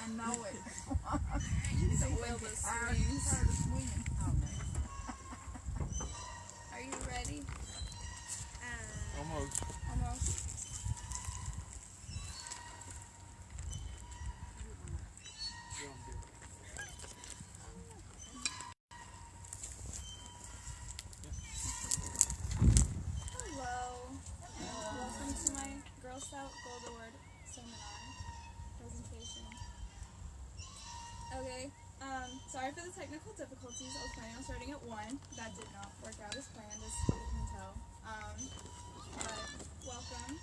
I know it. You can feel the swings. Oh, no. Are you ready? Almost. Almost. Hello. Welcome to my Girl Scout Gold Award seminar presentation. Okay, sorry for the technical difficulties. I was planning on starting at 1. That did not work out as planned, as you can tell. But welcome.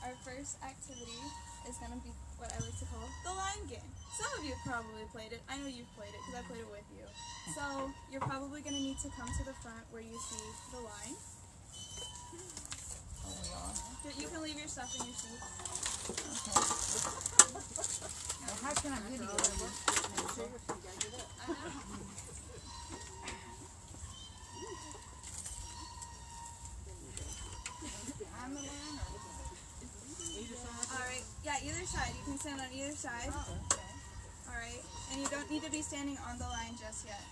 Our first activity is going to be what I like to call the line game. Some of you have probably played it. I know you've played it because I played it with you. So you're probably going to need to come to the front where you see the line. Oh, we are? You can leave your stuff in your seat. Okay. Well, how can I video you? I know. I'm the line or either side? Alright, yeah, either side. You can stand on either side. Oh, okay. Alright, and you don't need to be standing on the line just yet.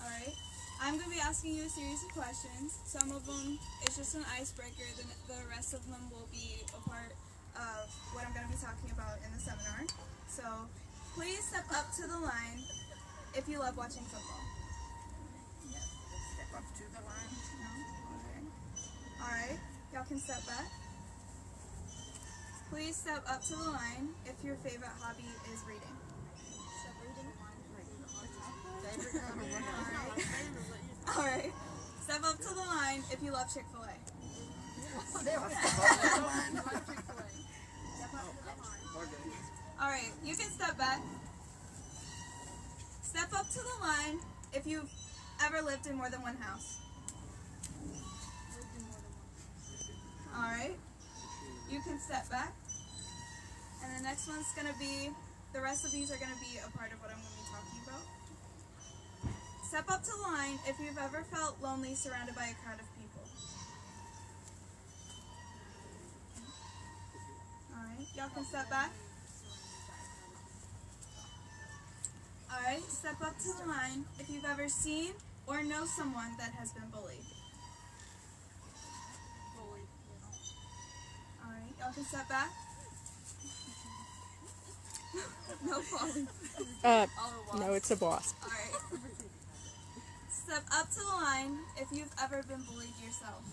Alright, I'm going to be asking you a series of questions. Some of them, it's just an icebreaker. The rest of them will be a part of what I'm going to be talking about in the seminar. So, please step up to the line if you love watching football. Yeah, step up to the line. No? Okay. Alright, y'all can step back. Please step up to the line if your favorite hobby is reading. Step reading. Alright. Step up to the line if you love Chick-fil-A. Alright, you can step back. Step up to the line if you've ever lived in more than one house. Alright. You can step back. And the next one's going to be, the rest of these are going to be a part of what I'm going to be talking about. Step up to the line if you've ever felt lonely surrounded by a crowd of people. Alright, y'all can step back. Alright, step up to the line if you've ever seen or know someone that has been bullied. Alright, y'all can step back. No falling. No, it's a wasp. Alright. Step up to the line if you've ever been bullied yourself.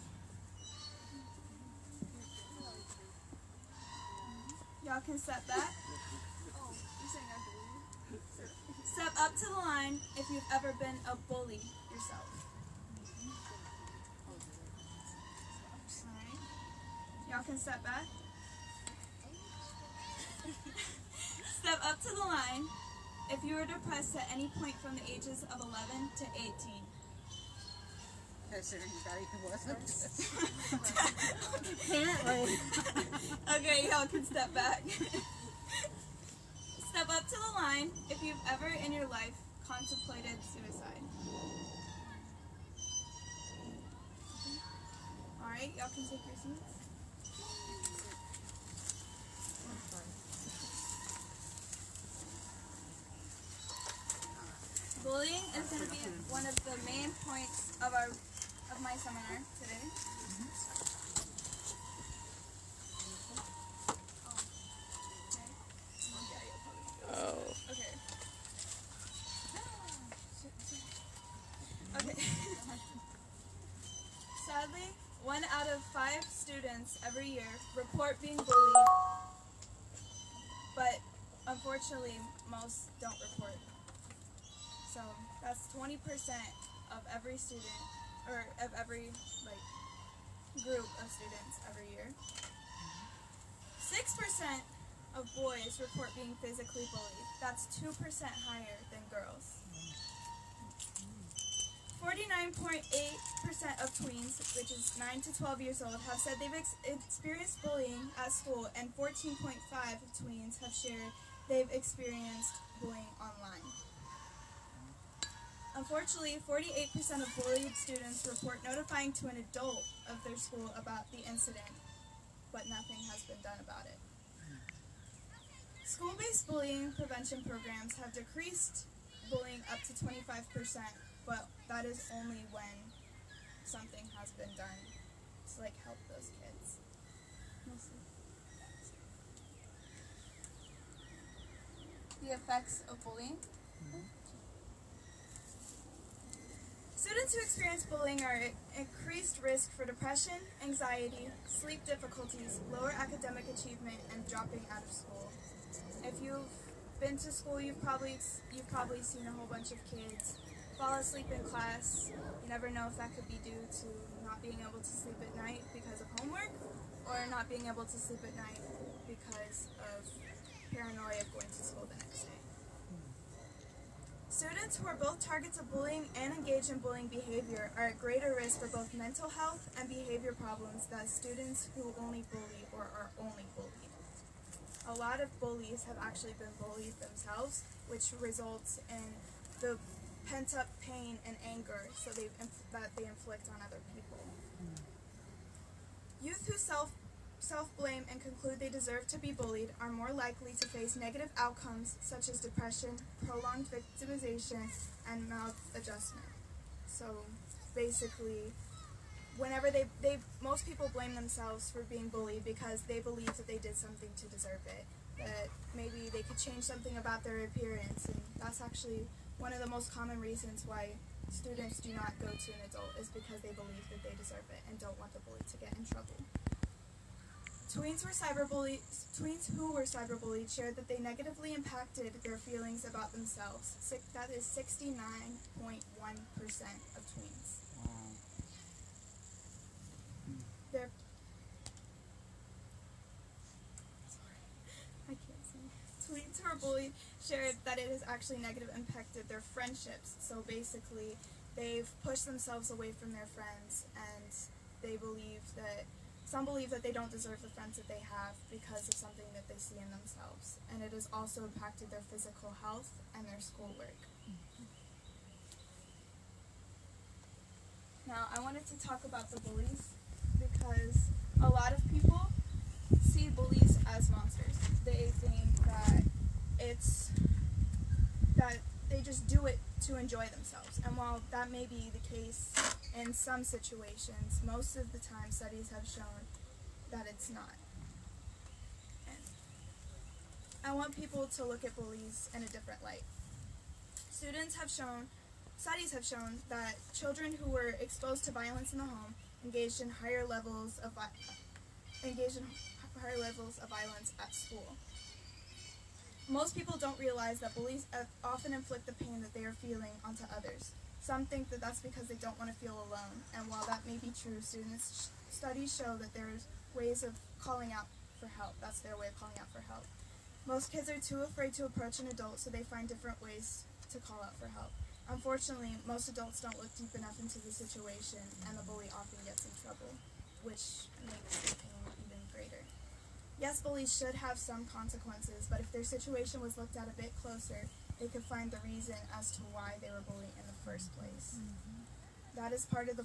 Y'all can step back. Oh, you're saying I bullied? Step up to the line if you've ever been a bully yourself. Alright. Y'all can step back. Step up to the line if you were depressed at any point from the ages of 11 to 18. Is there anybody who wasn't? Apparently. Okay, y'all can step back. Step up to the line if you've ever in your life contemplated suicide. Alright, y'all can take your seats. Bullying is going to be one of the main points of my seminar today. Oh. Okay. Okay. Sadly, 1 out of 5 students every year report being bullied, but unfortunately, most don't report. So that's 20% of every student, or of every group of students every year. 6% of boys report being physically bullied. That's 2% higher than girls. 49.8% of tweens, which is 9 to 12 years old, have said they've experienced bullying at school, and 14.5% of tweens have shared they've experienced bullying online. Unfortunately, 48% of bullied students report notifying to an adult of their school about the incident, but nothing has been done about it. School-based bullying prevention programs have decreased bullying up to 25%, but that is only when something has been done to help those kids. The effects of bullying. Students who experience bullying are at increased risk for depression, anxiety, sleep difficulties, lower academic achievement, and dropping out of school. If you've been to school, you've probably seen a whole bunch of kids fall asleep in class. You never know if that could be due to not being able to sleep at night because of homework, or not being able to sleep at night because of paranoia of going to school the next day. Students who are both targets of bullying and engage in bullying behavior are at greater risk for both mental health and behavior problems than students who only bully or are only bullied. A lot of bullies have actually been bullied themselves, which results in the pent-up pain and anger that they inflict on other people. Youth who self-blame and conclude they deserve to be bullied are more likely to face negative outcomes such as depression, prolonged victimization, and maladjustment. So basically, whenever most people blame themselves for being bullied because they believe that they did something to deserve it, that maybe they could change something about their appearance, and that's actually one of the most common reasons why students do not go to an adult, is because they believe that they deserve it and don't want the bully to get in trouble. Tweens who were cyberbullied shared that they negatively impacted their feelings about themselves. That is 69.1% of tweens. Tweens who were bullied shared that it has actually negatively impacted their friendships. So basically, they've pushed themselves away from their friends, and some believe that they don't deserve the friends that they have because of something that they see in themselves. And it has also impacted their physical health and their schoolwork. Now, I wanted to talk about the bullies because a lot of people see bullies as monsters. They think that they just do it to enjoy themselves. And while that may be the case in some situations, most of the time studies have shown that it's not. And I want people to look at bullies in a different light. Studies have shown that children who were exposed to violence in the home engaged in higher levels of violence at school. Most people don't realize that bullies often inflict the pain that they are feeling onto others. Some think that that's because they don't want to feel alone, and while that may be true, studies show that there's ways of calling out for help. That's their way of calling out for help. Most kids are too afraid to approach an adult, so they find different ways to call out for help. Unfortunately, most adults don't look deep enough into the situation, and the bully often gets in trouble, which makes the pain even greater. Yes, bullies should have some consequences, but if their situation was looked at a bit closer, they could find the reason as to why they were bullied in the first place. That is part of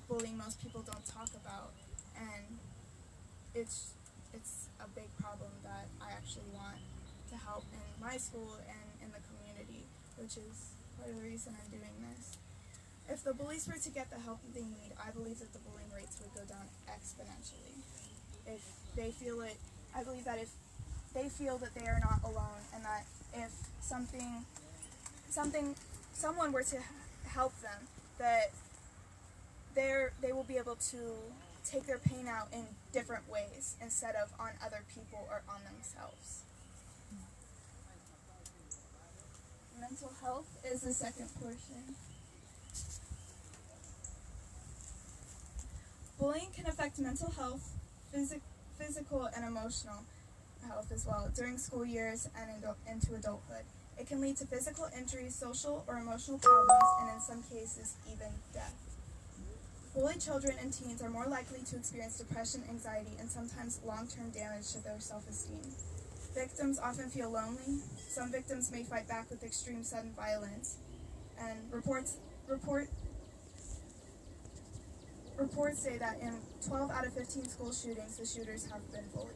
bullying most people don't talk about, and it's a big problem that I actually want to help in my school and in the community, which is part of the reason I'm doing this. If the bullies were to get the help that they need, I believe that the bullying rates would go down exponentially. If they feel it, I believe that if they feel that they are not alone, and that if someone were to help them, that they will be able to take their pain out in different ways instead of on other people or on themselves. Mental health is the second portion. Bullying can affect mental health, physical and emotional health as well during school years and into adulthood. It can lead to physical injuries, social or emotional problems, and in some cases, even death. Bullied children and teens are more likely to experience depression, anxiety, and sometimes long-term damage to their self-esteem. Victims often feel lonely. Some victims may fight back with extreme sudden violence, and reports say that in 12 out of 15 school shootings, the shooters have been bullied.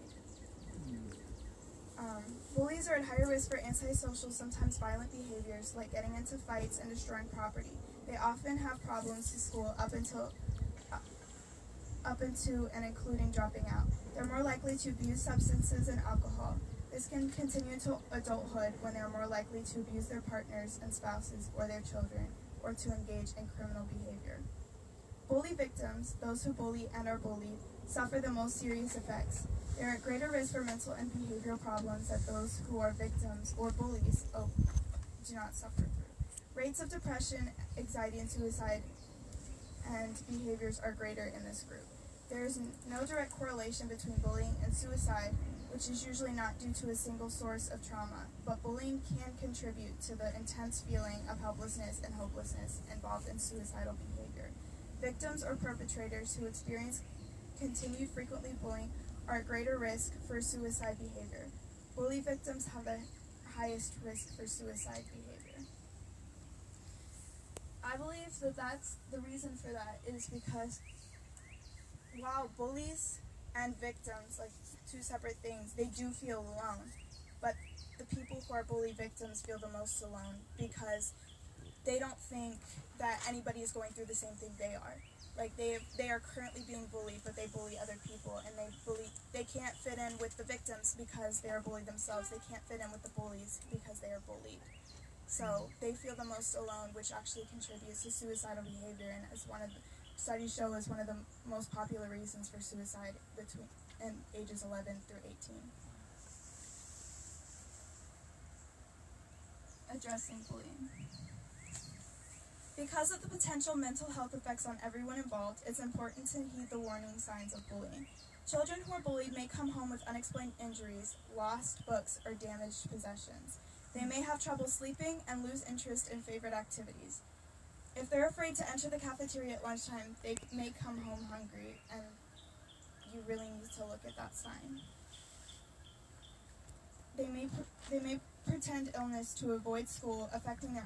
Bullies are at higher risk for antisocial, sometimes violent behaviors like getting into fights and destroying property. They often have problems to school up into and including dropping out. They're more likely to abuse substances and alcohol. This can continue into adulthood when they are more likely to abuse their partners and spouses or their children, or to engage in criminal behavior. Bully victims, those who bully and are bullied, suffer the most serious effects. They are at greater risk for mental and behavioral problems that those who are victims or bullies do not suffer through. Rates of depression, anxiety, and suicide and behaviors are greater in this group. There is no direct correlation between bullying and suicide, which is usually not due to a single source of trauma, but bullying can contribute to the intense feeling of helplessness and hopelessness involved in suicidal behavior. Victims or perpetrators who experience continued frequently bullying are at greater risk for suicide behavior. Bully victims have the highest risk for suicide behavior. I believe that that's the reason for that is because while bullies and victims, like two separate things, they do feel alone, but the people who are bully victims feel the most alone because they don't think that anybody is going through the same thing they are. Like they are currently being bullied, but they bully other people, and they can't fit in with the victims because they are bullied themselves. They can't fit in with the bullies because they are bullied. So they feel the most alone, which actually contributes to suicidal behavior, and as one of the studies show is one of the most popular reasons for suicide in ages 11 through 18. Addressing bullying. Because of the potential mental health effects on everyone involved, it's important to heed the warning signs of bullying. Children who are bullied may come home with unexplained injuries, lost books, or damaged possessions. They may have trouble sleeping and lose interest in favorite activities. If they're afraid to enter the cafeteria at lunchtime, they may come home hungry, and you really need to look at that sign. They may pretend illness to avoid school, affecting their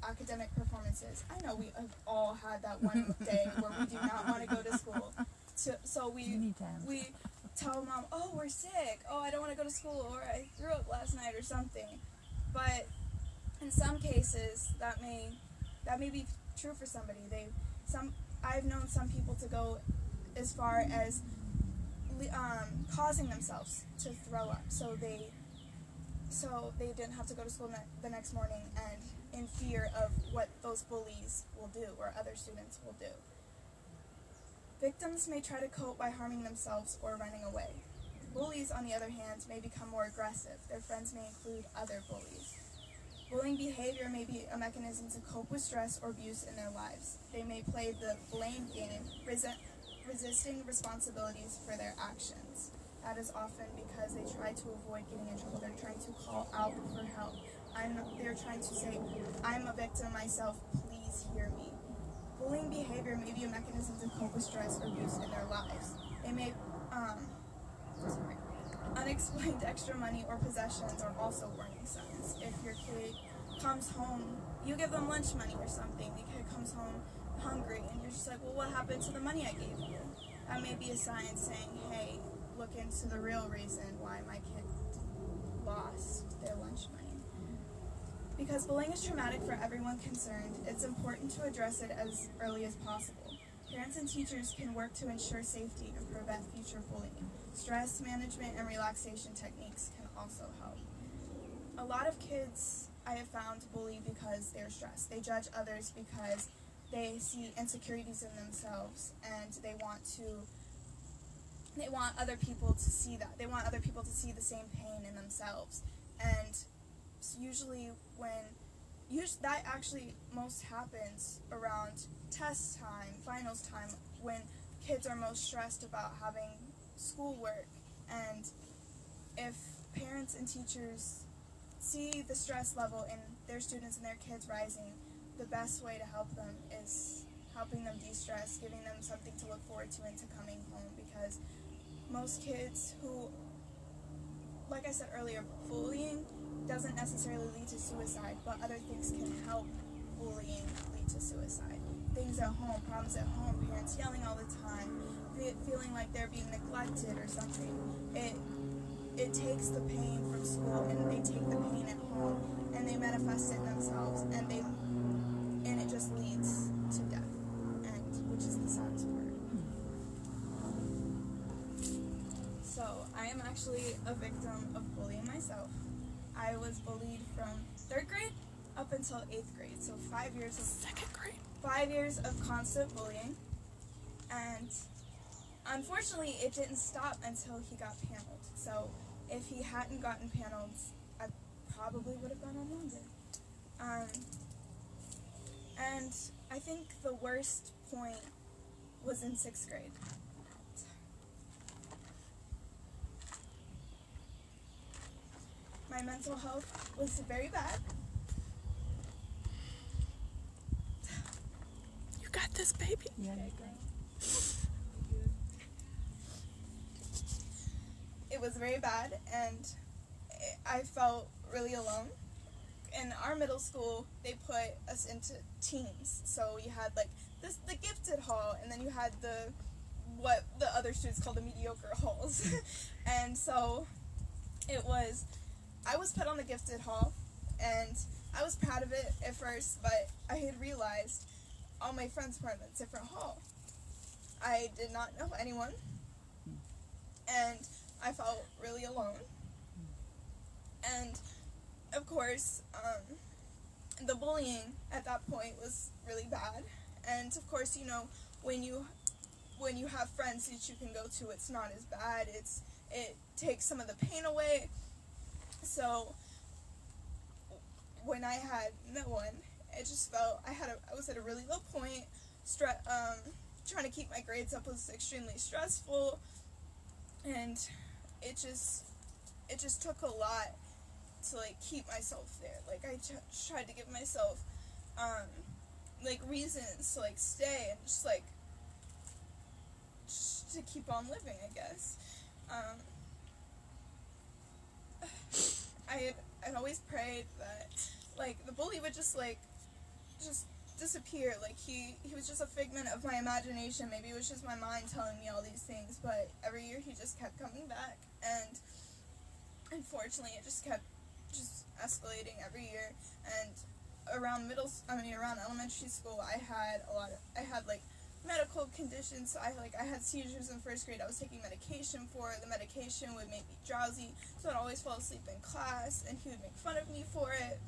academic performances. I know we have all had that one day where we do not want to go to school. So we tell mom, oh, we're sick, oh, I don't want to go to school, or I threw up last night or something. But in some cases, that may be true for somebody. I've known some people to go as far as causing themselves to throw up, so they didn't have to go to school the next morning, and in fear of what those bullies will do or other students will do. Victims may try to cope by harming themselves or running away. Bullies, on the other hand, may become more aggressive. Their friends may include other bullies. Bullying behavior may be a mechanism to cope with stress or abuse in their lives. They may play the blame game, resisting responsibilities for their actions. That is often because they try to avoid getting in trouble. They're trying to call out for help. They're trying to say, I'm a victim myself, please hear me. Bullying behavior may be a mechanism to cope with stress or abuse in their lives. They may, unexplained extra money or possessions are also warning signs. If your kid comes home, you give them lunch money or something, the kid comes home hungry, and you're just like, well, what happened to the money I gave you? That may be a sign saying, hey, look into the real reason why my kid lost their lunch money. Because bullying is traumatic for everyone concerned, it's important to address it as early as possible. Parents and teachers can work to ensure safety and prevent future bullying. Stress management and relaxation techniques can also help. A lot of kids I have found bully because they're stressed. They judge others because they see insecurities in themselves, and they want other people to see that. They want other people to see the same pain in themselves. And usually that actually most happens around test time, finals time, when kids are most stressed about having schoolwork. And if parents and teachers see the stress level in their students and their kids rising, the best way to help them is helping them de-stress, giving them something to look forward to into coming home, because most kids who, like I said earlier, bullying doesn't necessarily lead to suicide, but other things can help bullying lead to suicide. Things at home, problems at home, parents yelling all the time, feeling like they're being neglected or something. it takes the pain from school and they take the pain at home and they manifest it themselves and it just leads to death, and which is the saddest part. So I am actually a victim of bullying myself. I was bullied from 3rd grade up until 8th grade, so 5 years of 2nd grade. 5 years of constant bullying, and unfortunately it didn't stop until he got paneled. So if he hadn't gotten paneled, I probably would have gone on longer. And I think the worst point was in 6th grade. My mental health was very bad. You got this, baby. Yeah, you It was very bad, and I felt really alone. In our middle school, they put us into teams. So you had like the gifted hall, and then you had what the other students call the mediocre halls. And so I was put on the gifted hall, and I was proud of it at first, but I had realized all my friends were in a different hall. I did not know anyone, and I felt really alone. And of course, the bullying at that point was really bad. And of course, you know, when you have friends that you can go to, it's not as bad. It takes some of the pain away. So when I had no one, it just felt I was at a really low point. Trying to keep my grades up was extremely stressful, and it just took a lot to like keep myself there. Like I tried to give myself like reasons to like stay and just to keep on living, I guess. I'd always prayed that like the bully would just disappear. Like he was just a figment of my imagination. Maybe it was just my mind telling me all these things, but every year he just kept coming back, and unfortunately it just kept escalating every year. And around elementary school, I had like medical conditions. So I had seizures in 1st grade. I was taking medication for it. The medication would make me drowsy, so I'd always fall asleep in class, and he would make fun of me for it.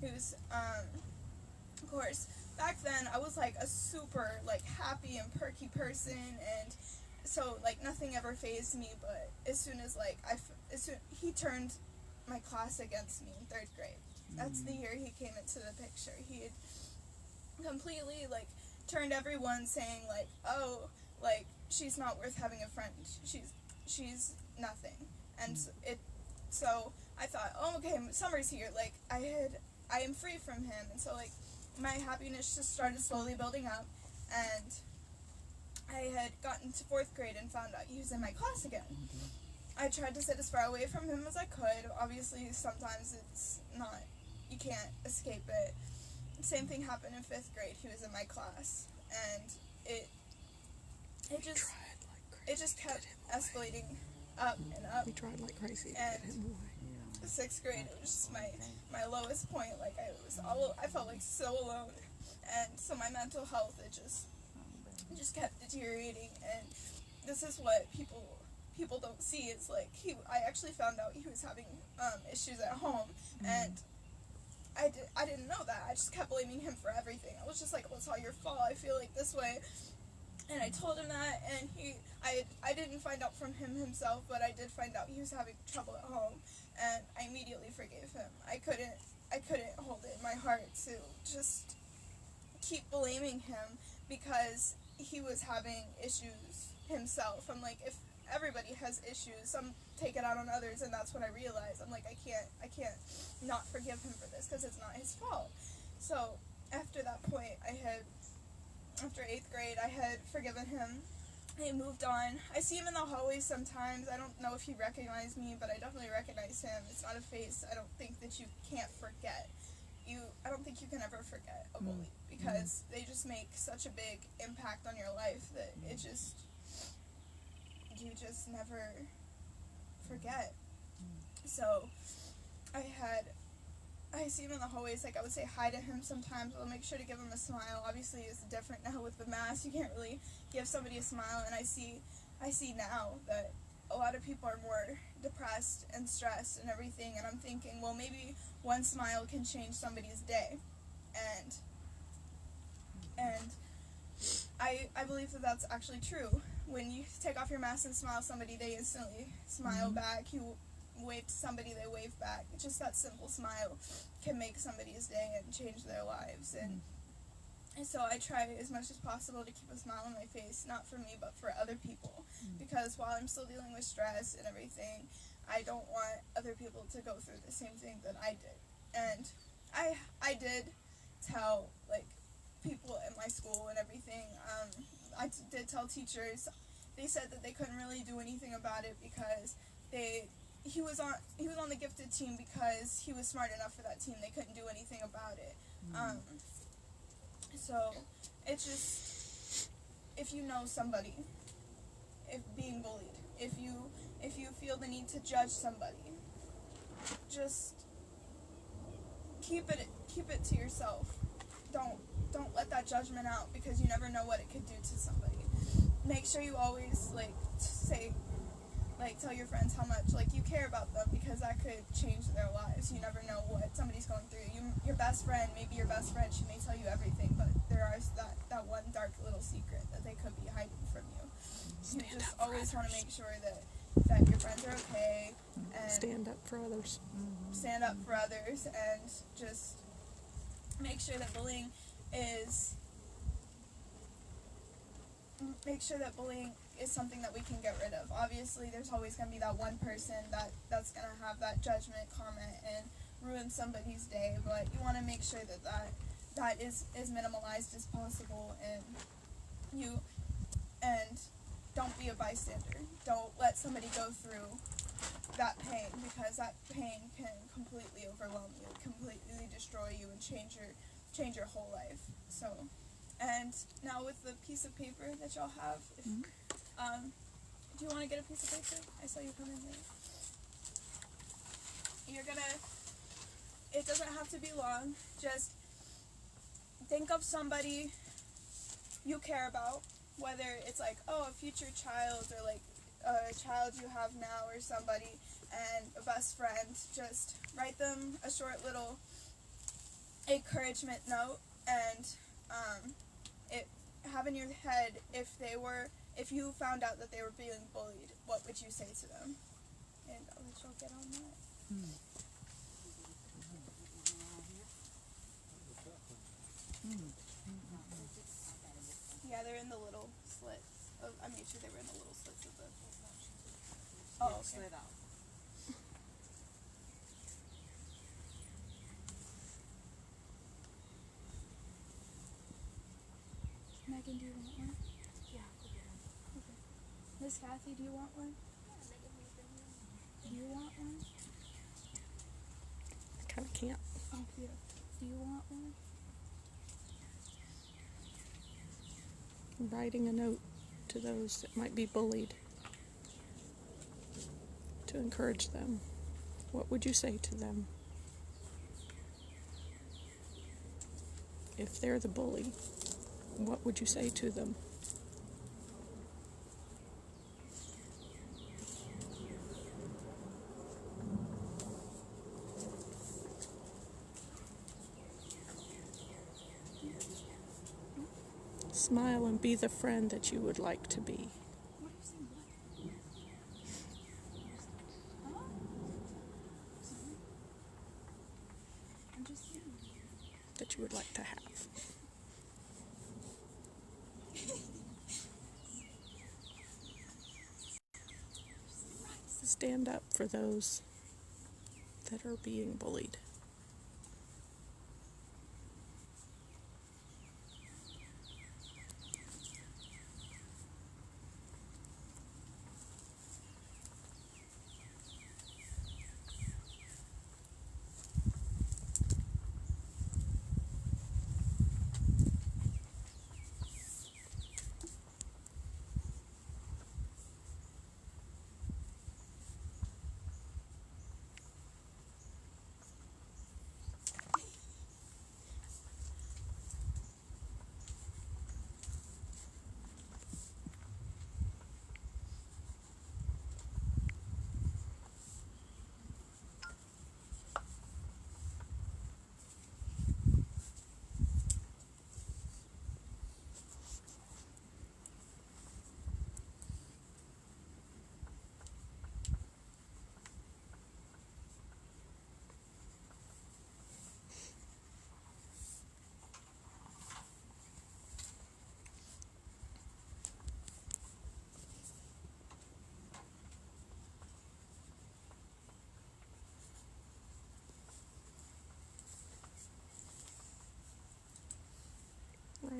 He was, of course, back then I was like a super like happy and perky person, and so like nothing ever fazed me. But as soon as he turned my class against me in 3rd grade. That's the year he came into the picture. He had completely like turned everyone, saying like, oh, like she's not worth having a friend. She's nothing. And so I thought, oh, okay, summer's here. Like I am free from him. And so like my happiness just started slowly building up, and I had gotten to 4th grade and found out he was in my class again. I tried to sit as far away from him as I could. Obviously, sometimes it's not, you can't escape it. Same thing happened in 5th grade. He was in my class, and it just kept escalating up and up. We tried like crazy to And get him away. 6th grade, it was just my lowest point. Like I felt like so alone, and so my mental health it just kept deteriorating. And this is what people don't see. It's like I actually found out he was having issues at home, and I didn't know that. I just kept blaming him for everything. I was just like, well, it's all your fault. I feel like this way. And I told him that, and I didn't find out from him himself, but I did find out he was having trouble at home, and I immediately forgave him. I couldn't hold it in my heart to just keep blaming him because he was having issues himself. I'm like, if everybody has issues, some take it out on others, and that's what I realized. I'm like, I can't not forgive him for this because it's not his fault. So after that point, after 8th grade, I had forgiven him. I moved on. I see him in the hallways sometimes. I don't know if he recognized me, but I definitely recognize him. It's not a face. I don't think that you can't forget. I don't think you can ever forget a bully because they just make such a big impact on your life that you just never forget. So I see him in the hallways, like I would say hi to him sometimes. I'll make sure to give him a smile. Obviously it's different now with the mask. You can't really give somebody a smile, and I see now that a lot of people are more depressed and stressed and everything, and I'm thinking, well, maybe one smile can change somebody's day. And I believe that that's actually true. When you take off your mask and smile somebody, they instantly smile back. You wave to somebody, they wave back. Just that simple smile can make somebody's day and change their lives. And so I try as much as possible to keep a smile on my face, not for me, but for other people. Because while I'm still dealing with stress and everything, I don't want other people to go through the same thing that I did. And I did tell, like, people in my school and everything, I did tell teachers. They said that they couldn't really do anything about it because he was on the gifted team because he was smart enough for that team. They couldn't do anything about it. So it's just, if you know somebody, if being bullied, if you feel the need to judge somebody, just keep it to yourself. Don't let that judgment out, because you never know what it could do to somebody. Make sure you always tell your friends how much you care about them, because that could change their lives. You never know what somebody's going through. Your best friend, maybe your best friend, she may tell you everything, but there is that one dark little secret that they could be hiding from you. You just always want to make sure that your friends are okay, and stand up for others. Stand up for others, and just make sure that bullying is something that we can get rid of. Obviously, there's always going to be that one person that's going to have that judgment comment and ruin somebody's day, but you want to make sure that is minimalized as possible, and don't be a bystander. Don't let somebody go through that pain, because that pain can completely overwhelm you, completely destroy you, and change your whole life. So, and now with the piece of paper that y'all have, do you want to get a piece of paper? I saw you come in late. It doesn't have to be long, just think of somebody you care about, whether it's a future child, or a child you have now, or somebody, and a best friend. Just write them a short little encouragement note, and have in your head, if you found out that they were being bullied, what would you say to them? And I'll let y'all get on that. Yeah, they're in the little slits. I made sure they were in the little slits of the... Oh, okay. Slid out. Megan, do you want one? Yeah, go get one. Okay. Miss Kathy, do you want one? Do you want one? I kind of can't. Oh, yeah. Do you want one? Writing a note to those that might be bullied to encourage them. What would you say to them? If they're the bully, what would you say to them? Smile and be the friend that you would like to be. What are you saying? What? Huh? Sorry. I'm just saying. That you would like to have. Stand up for those that are being bullied.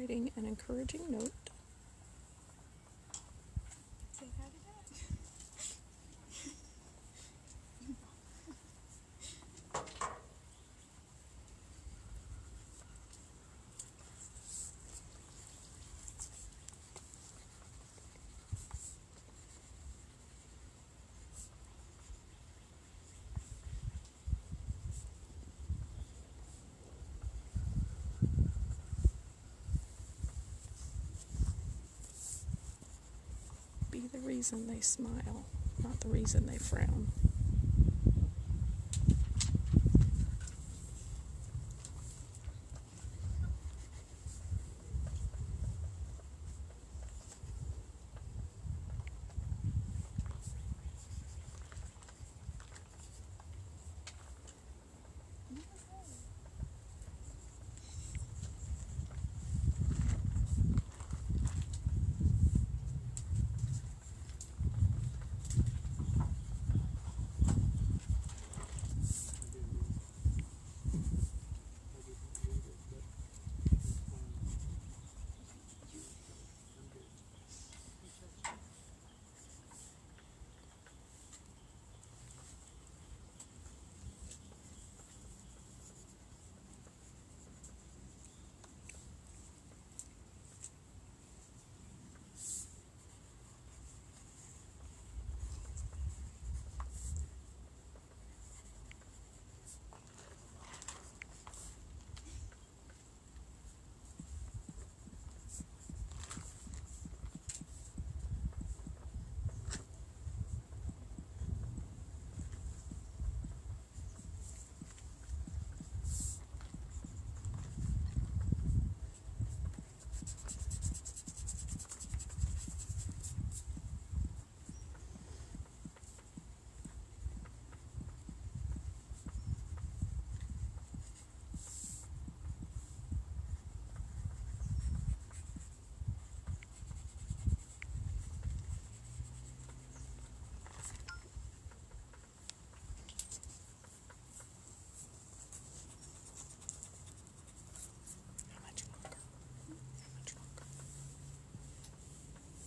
writing an encouraging note. Say hi to Dad. Be the reason they smile, not the reason they frown.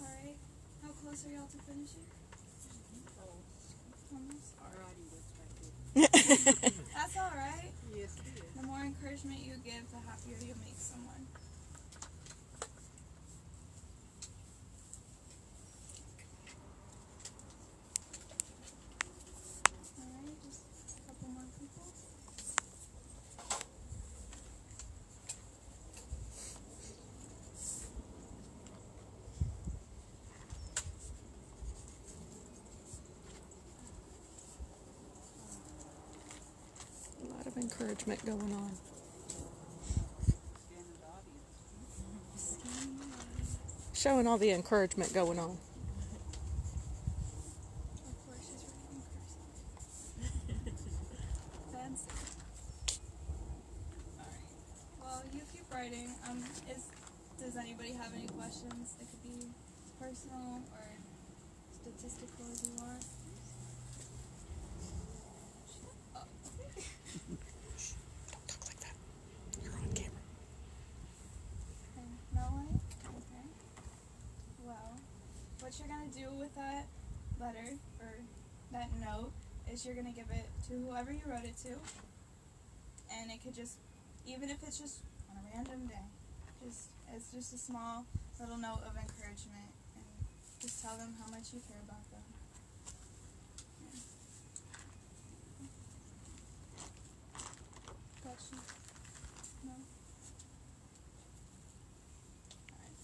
Alright, how close are y'all to finishing? Almost. Alrighty, what's right there? That's alright. Yes, it is. The more encouragement you give, the happier you make someone. Alright, just a couple more people. A lot of encouragement going on. Scanning the audience. Scanning the audience. Showing all the encouragement going on. Of course, she's writing cursive. Fancy. Alright. Well, you keep writing. Does anybody have any questions? It could be personal or statistical as you want. Shut up. Shh, don't talk like that. You're on camera. Okay. No way? Okay. Well, what you're gonna do with that letter or that note is you're gonna give it to whoever you wrote it to, and it could just, even if it's just on a random day, it's just a small little note of encouragement, and just tell them how much you care about them. Yeah. Questions? No? Alright.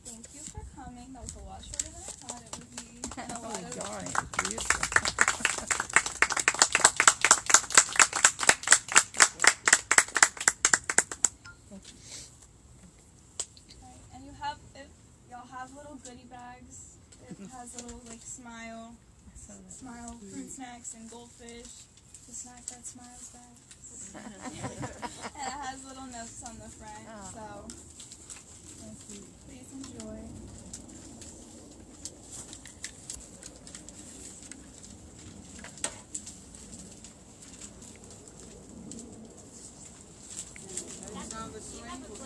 Thank you for coming. That was a lot shorter than I thought it would be. And a lot of Right. And y'all have little goodie bags. It has little like smile fruit snacks and goldfish to snack that smiles back. And it has little notes on the front. So please enjoy. That's on the swing.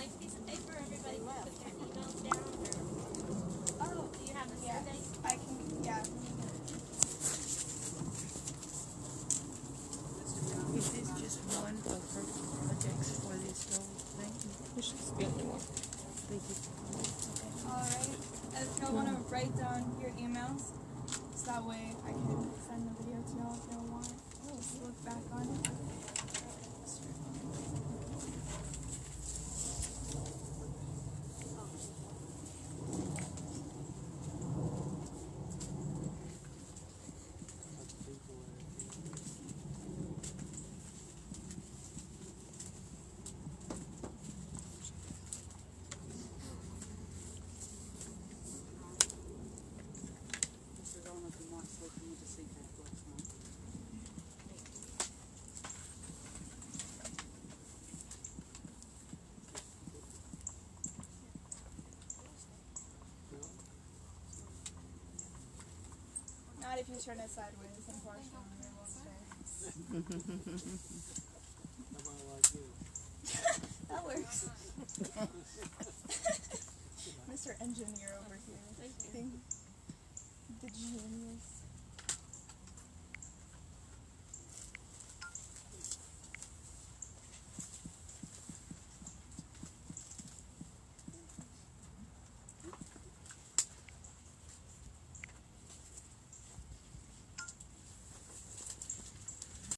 down your emails, so that way I can send the video to y'all if y'all want. Oh, let's look back on it. Not if you turn it sideways, unfortunately, it won't stay. That works. Mr. Engineer over here. Thank you. The genius.